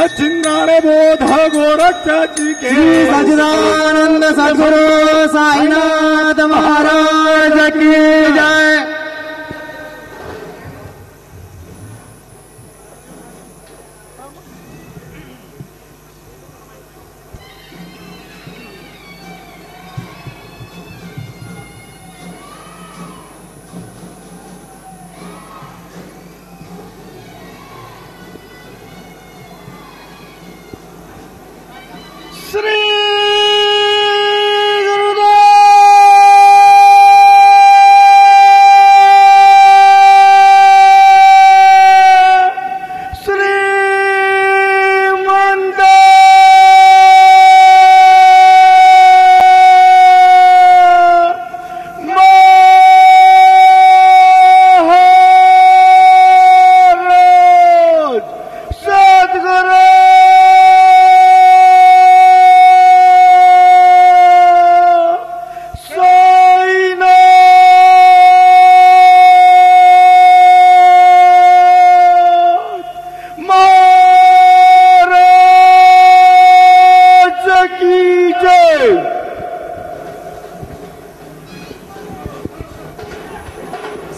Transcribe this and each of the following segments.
सचिंद्राणे बोध गोरक्षाची के सच्चिदानंद सद्गुरु साईनाथ महाराज की जय। श्री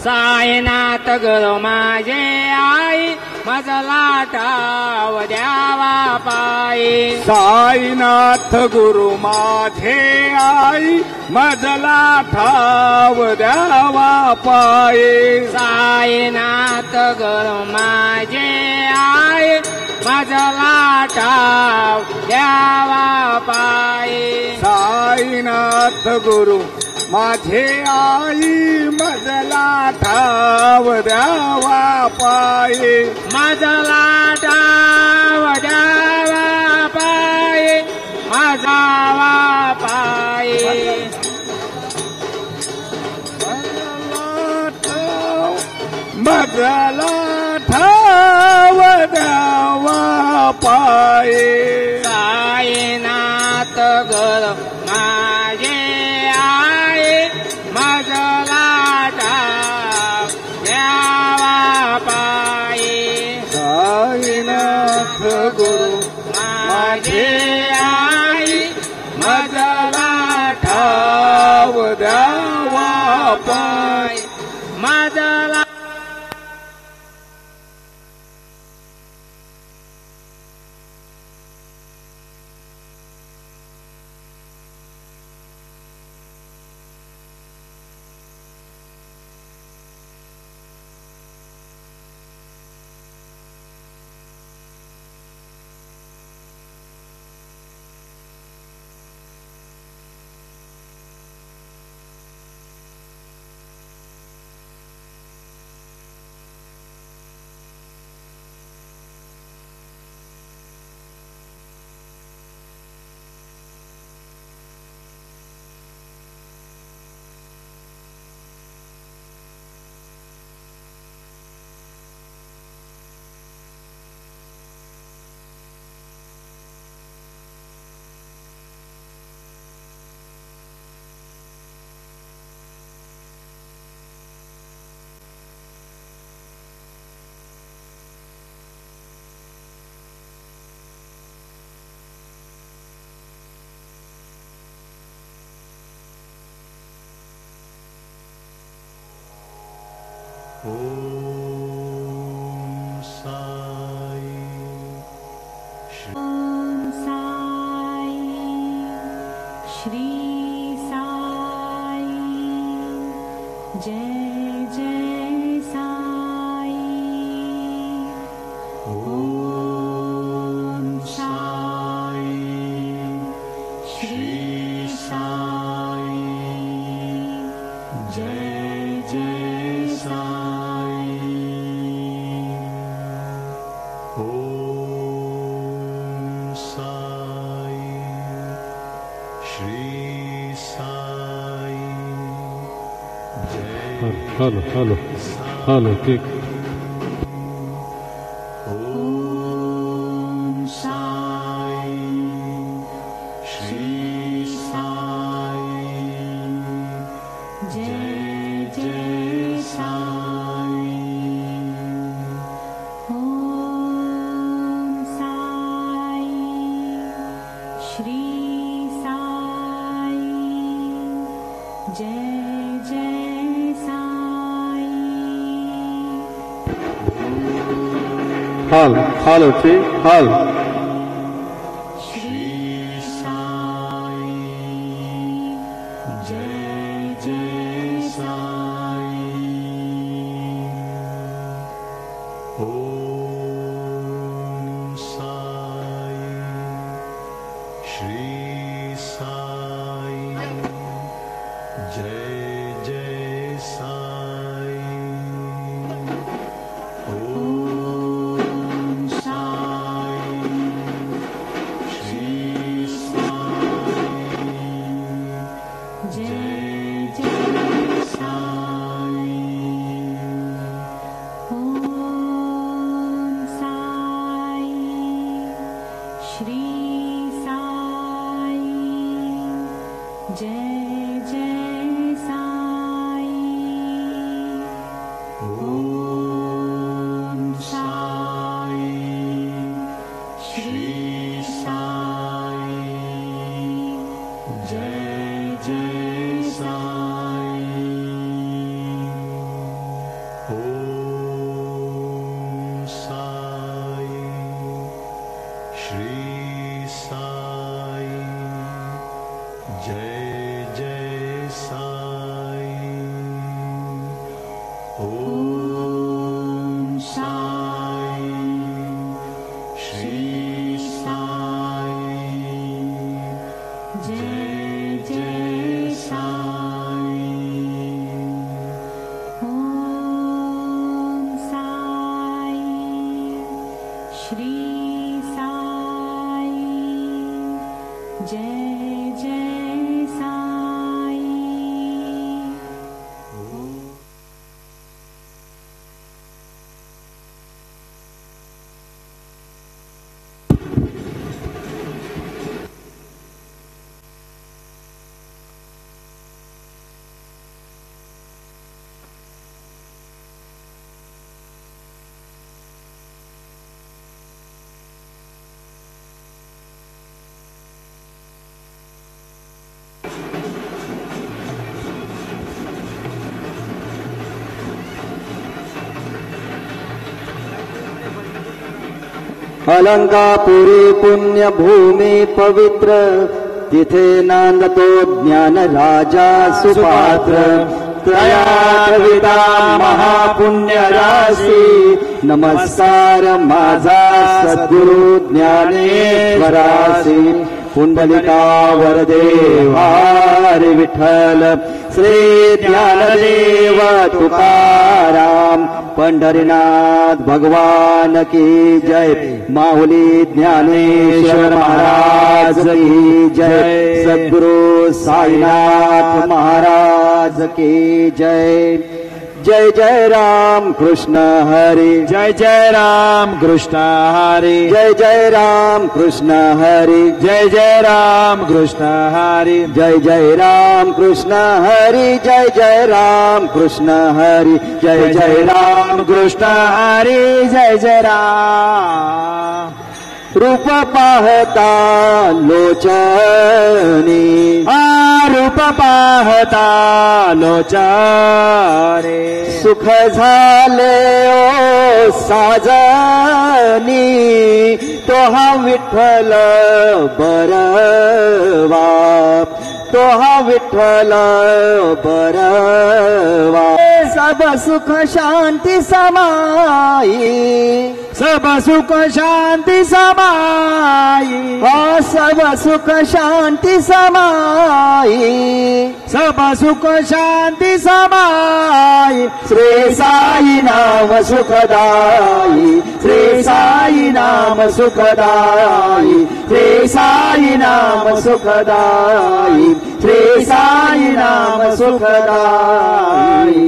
साईनाथ गुरु माझे आई मजला ठाव द्यावा पायी। साईनाथ गुरु माझे आई मजला ठाव द्यावा पाये। साईनाथ गुरु माझे आई मजला ठाव द्यावा पायी। साईनाथ गुरु माझे आई मजला ठाव द्यावा पाये। मजला ठाव द्यावा पायी मजावा पायी। मजला ठाव द्यावा पाये। साईनाथ गुरु माझे आई मजला ठाव द्यावा पायी। साईनाथ गुरु माझे आई मजला ठाव द्यावा पाये। मजला हेलो ठीक। हाल होते हाल अलंकापुरी पुण्यभूमी पवित्र तिथे नांदतो ज्ञान राजा सुपात्र तया कविता महापुण्य राशी नमस्कार माझा सद्गुरु ज्ञानेश्वरासी पुंडलिका वरदेवा हरी विठ्ठल श्री ज्ञानदेव तुकाराम पंढरीनाथ भगवान की जय माऊली ज्ञानेश्वर महाराज की जय सद्गुरु साईनाथ महाराज की जय जय जय राम कृष्ण हरि जय जय राम कृष्ण हरि जय जय राम कृष्ण हरि जय जय राम कृष्ण हरि जय जय राम कृष्ण हरि जय जय राम कृष्ण हरि जय जय राम कृष्ण हरि जय जय राम रूप पाहता लोचनी रूप पाहता लोचने सुख झाले ओ साजनी तो हा विठ्ठल बरवा तो हा विठ्ठल बरवा सब सुख शांती समाई सब सुख शांती समाई सब सुख शांती समाई सब सुख शांती समाई श्री साई नाम सुखदाई श्री साई नाम सुखदाई श्री साई नाम सुखदाई श्री साई नाम सुखदाई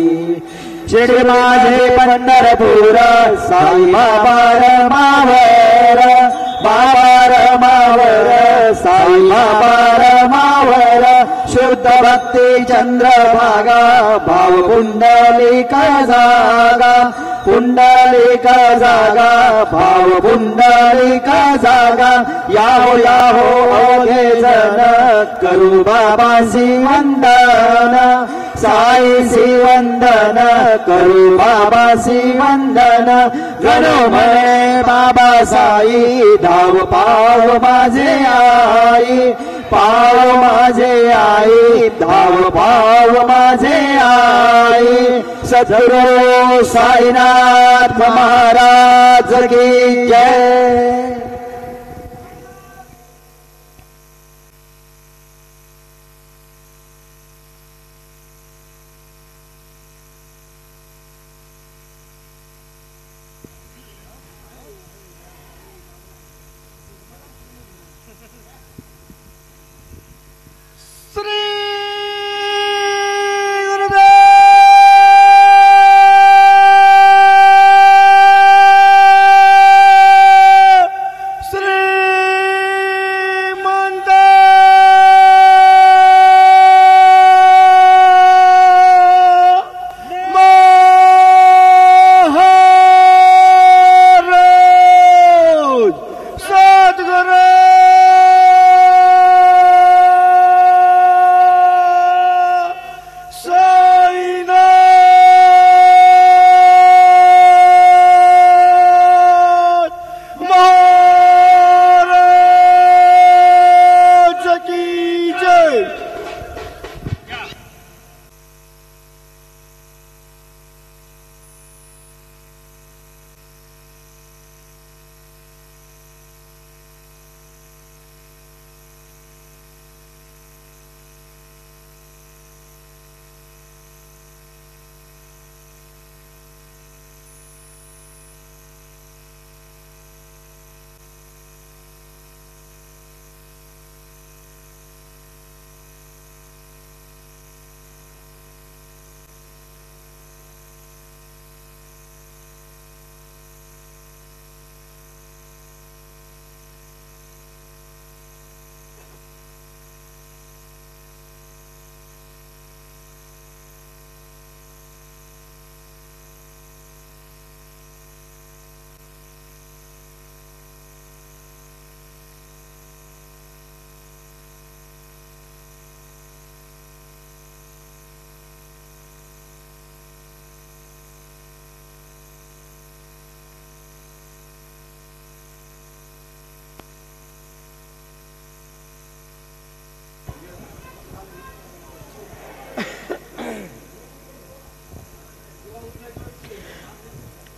शिर्डी माझे पंढरपूर साई बाबा रमावर बाबा रमावर साई बाबा रमावर शुद्ध भक्ती चंद्रभागा भाव पुंडलिका जागा पुंडलिका जागा भाव पुंडलिका जागा याहो याहो अवघे जन करू बाबासी वंदन साईसी वंदन करू बाबासी वंदन गणो म्हणे बाबा साई धाव पाव माझे आई पाव माझे आई धाव पाव माझे आई सद्गुरु साईनाथ महाराज की जय।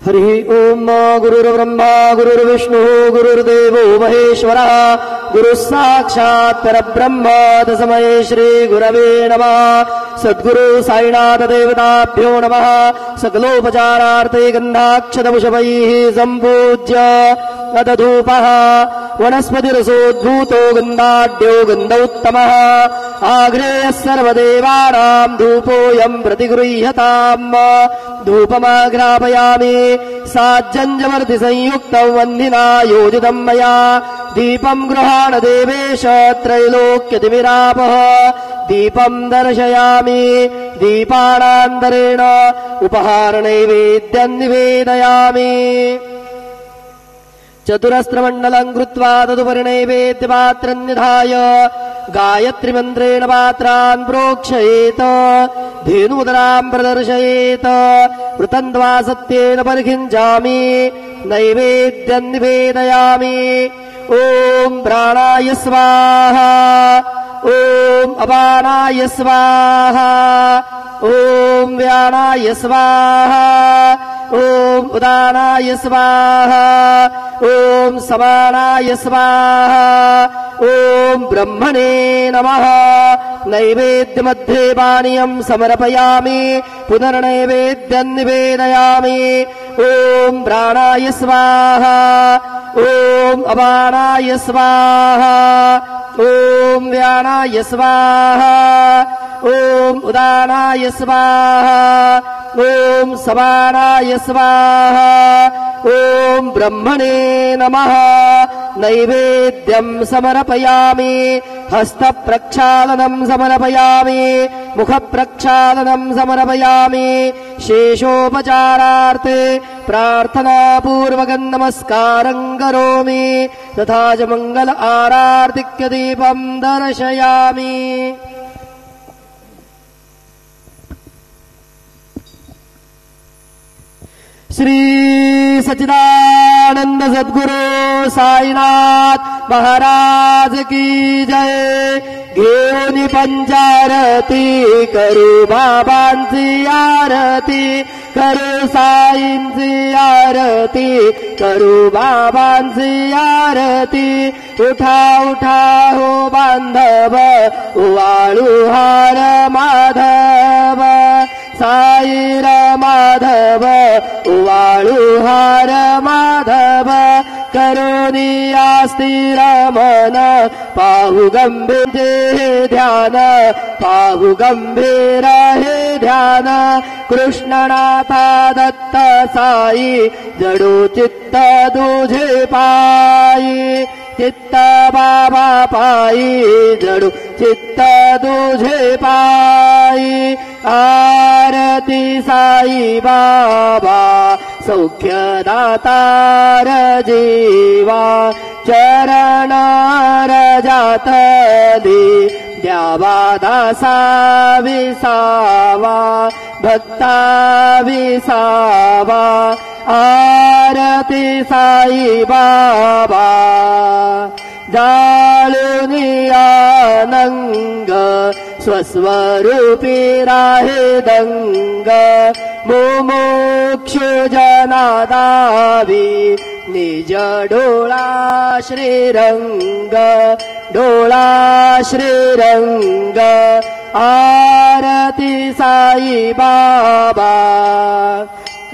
हरि ओम गुरुर्ब्रह्मा गुरुर्विष्णु गुरुर्देवो महेश्वरः गुरु साक्षात् परब्रह्म तस्मै श्री गुरवे नमः। सद्गुरु साईनाथ देवताभ्यो नमः। सकलोपचारार्थे गन्धाक्षतपुष्पैः सम्पूज्य अदधूपः वनस्पतिरसोद्भूतो गन्धाढ्यो गन्धोत्तमः आग्नेयः सर्वदेवानां धूपोऽयं प्रतिगृह्यताम्। धूपमाघ्रापयामि साज्जन्यवर्ति संयुक्तं वह्निना योजितं मया दीपं गृहाण देवेश त्रैलोक्यतिमिरापः दीपं दर्शयामि दीपानान्तरेण उपहारनैवेद्यं निवेदयामि। चतुरस्रमण्डलं कृत्वा तदुपरि नैवेद्यपात्रं निधाय गायत्रीमन्त्रेण पात्रान् प्रोक्षयेत धेनुमुद्रां प्रदर्शयेत वृतन्द्वा सत्येन परिखिञ्चामि नैवेद्यं निवेदयामि। ॐ प्राणाय स्वाहा ॐ अपानाय स्वाहा ॐ व्यानाय स्वाहा ॐ उदानाय स्वाहा ॐ समानाय स्वाहा ॐ ब्रह्मणे नमः। नैवेद्यमध्ये पानीयं समर्पयामि पुनर्नैवेद्यं निवेदयामि। ॐ प्राणाय स्वाहा ॐ अपानाय स्वाहा ॐ व्यानाय स्वाहा ॐ उदानाय स्वाहा ॐ समानाय स्वाहा ॐ ब्रह्मणे नमः। नैवेद्यं समर्पयामि हस्तप्रक्षालनं समर्पयामि मुखप्रक्षालनं समर्पयामि शेषोपचारार्थे प्रार्थनापूर्वकं नमस्कारं करोमि तथा च मंगल आरार्तिक्य दीपं दर्शयामि। श्री सच्चिदानंद सद्गुरु साईनाथ महाराज की जय। घेऊन पंचारती करू बाबांची आरती, करू साईंची आरती, करू बाबांची आरती। उठा उठा हो बांधव वाळू हार माधव, साईर माधव वाळू हार माधव। करुणिया स्थिर मन पाहु गंभीर ध्यान, पाहु गंभीर हे ध्यान। कृष्णनाथा दत्त साई जडू चित्त तुझे पायी, चित्त बाबा पायी जडू चित्त तुझे पायी। आरती साई बाबा सौख्यदातार जीवा, चरण रजातली द्यावा दासा विसावा, भक्ता विसावा। आरती साई बाबा जाळूनी आनंग, स्वस्वरूपी राहे दंग। मुमुक्षु जनादावी निज डोळा श्रीरंग, डोळा श्रीरंग। आरती साई बाबा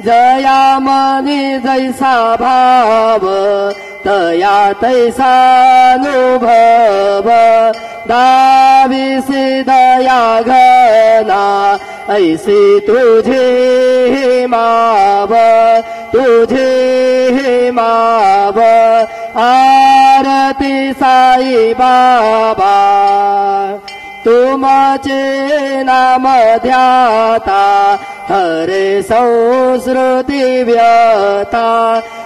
जयामनी जैसा भाव, तया तैसानुभव। दाविसी दया घना ऐसी तुझे माव, तुझे माव। आरती साई बाबा तुमचे नाम ध्याता, हरे संस्कृती व्यथा।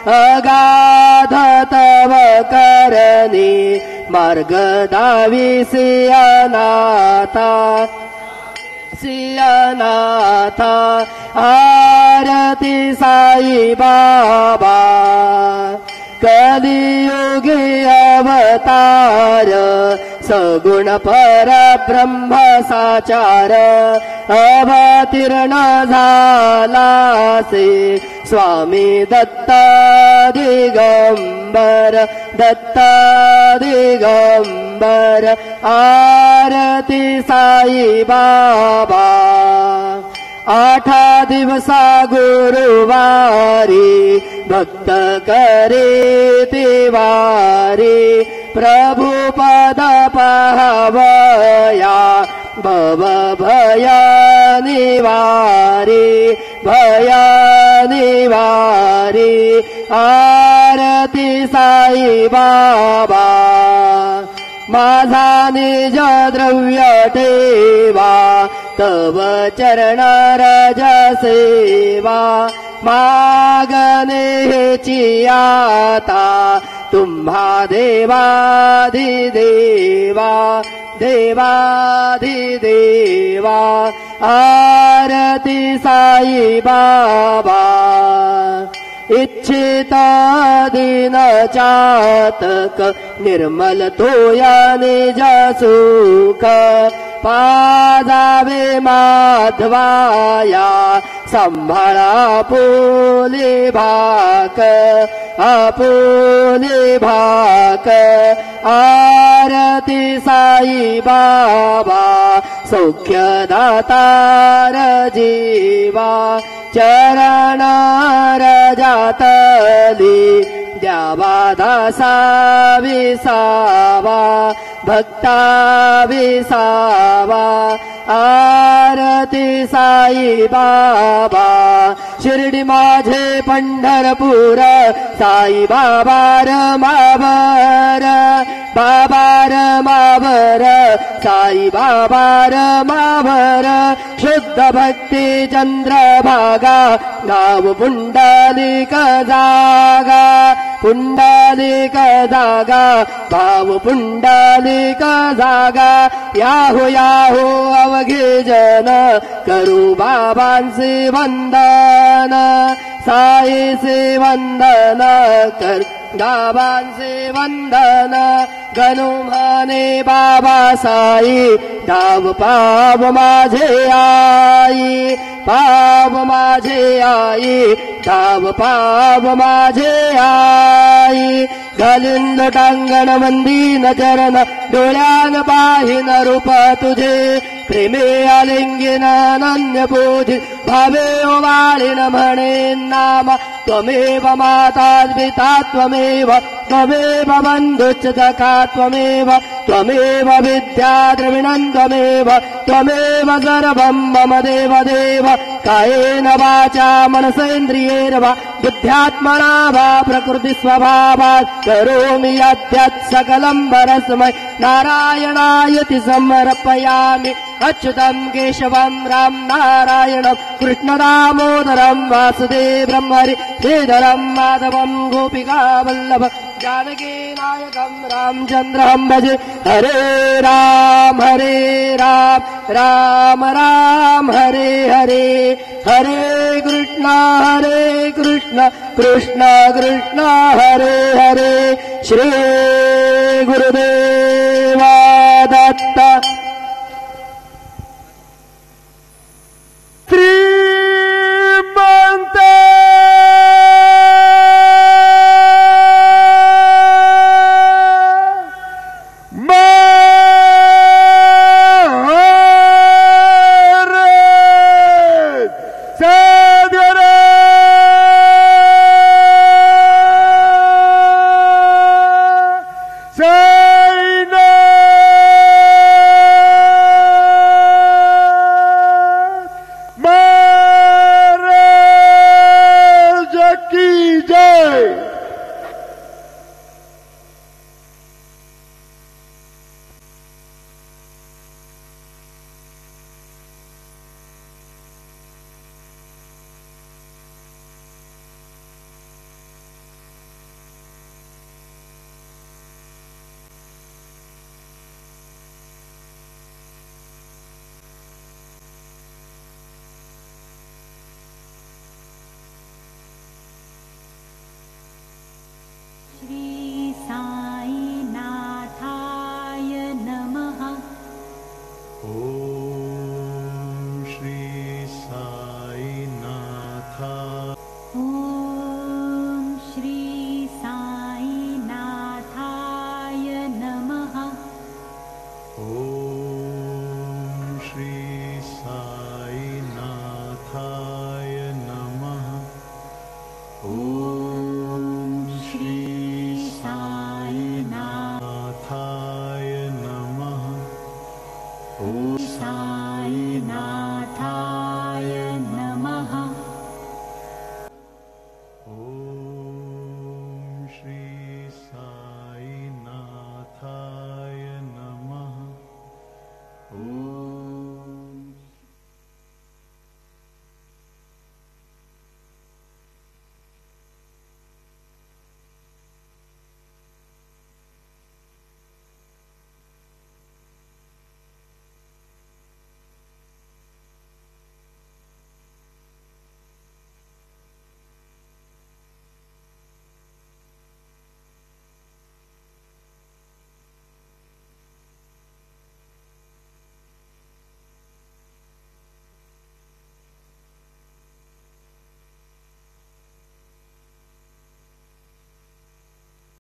अगाध तव करणी मार्ग दाविसी अनाथा, सियनाथा। आरती साई बाबा कलियुगी अवतार, सगुण परब्रह्म साचार। अवतीर्ण झालासे स्वामी दत्त दिगंबर, दत्त दिगंबर। आरती साई बाबा 8 दिवसा गुरुवारी भक्त करे तिवारी। प्रभु पद पाहवया भव भय निवारी, भय निवारी। आरती साई बाबा माझा निज द्रव्य ठेवा, तव चरण रज सेवा। मागणे हेची आता तुम्हा देवाधिदेवा, देवाधिदेवा। आरती साई बाबा इच्छित दिन चातक, निर्मल तोया निज सुख। पाजावे माधवाया सांभाळा आपुले भाक, आपुले भाक। आरती साई बाबा सौख्यदातार जीवा, चरण रजातली द्यावा दासा विसावा, भक्ता विसावा। आरती साई बाबा शिर्डी माझे पंढरपूर, साई बाबा रमावर, बाबा रमावर, साई बाबा रमावर। शुद्ध भक्ती चंद्रभागा गाव पुंडलिक जागा पुंडलिक जागा भाव पुंडलिक जागा याहो याहो अवघे जन करू बाबांचे वंदन साईचे वंदन कर बाबांचे वंदन गणू म्हणे बाबा साई धाव पाव माझे आई पाव माझे आई धाव पाव माझे आई घालीन लोटांगण वंदीन चरण डोळ्यान पाहिन रूप तुझे प्रेमे आलिंगिन अनन्य पूजित भावे ओवाळीन म्हणे नाम त्वमेव माता पिता त्वमेव त्वमेव बन्धुश्च सखा त्वमेव त्वमेव विद्या द्रविणं त्वमेव त्वमेव सर्वं मम देव देव कायेन वाचा मनसेन्द्रियैर्वा बुद्ध्यात्मना वा प्रकृति स्वभावात् करोमि यद्यत् सकलं परस्मै नारायणायति समर्पयामि अच्युतं केशवं राम नारायणं कृष्णदामोदरं वासुदेवं हरि श्रीधरं माधवं गोपिकावल्लभ जानकी नायकं रामचन्द्रं भजे हरे राम राम राम हरे हरे हरे कृष्ण कृष्ण कृष्ण हरे हरे श्री गुरुदेवा दत्त।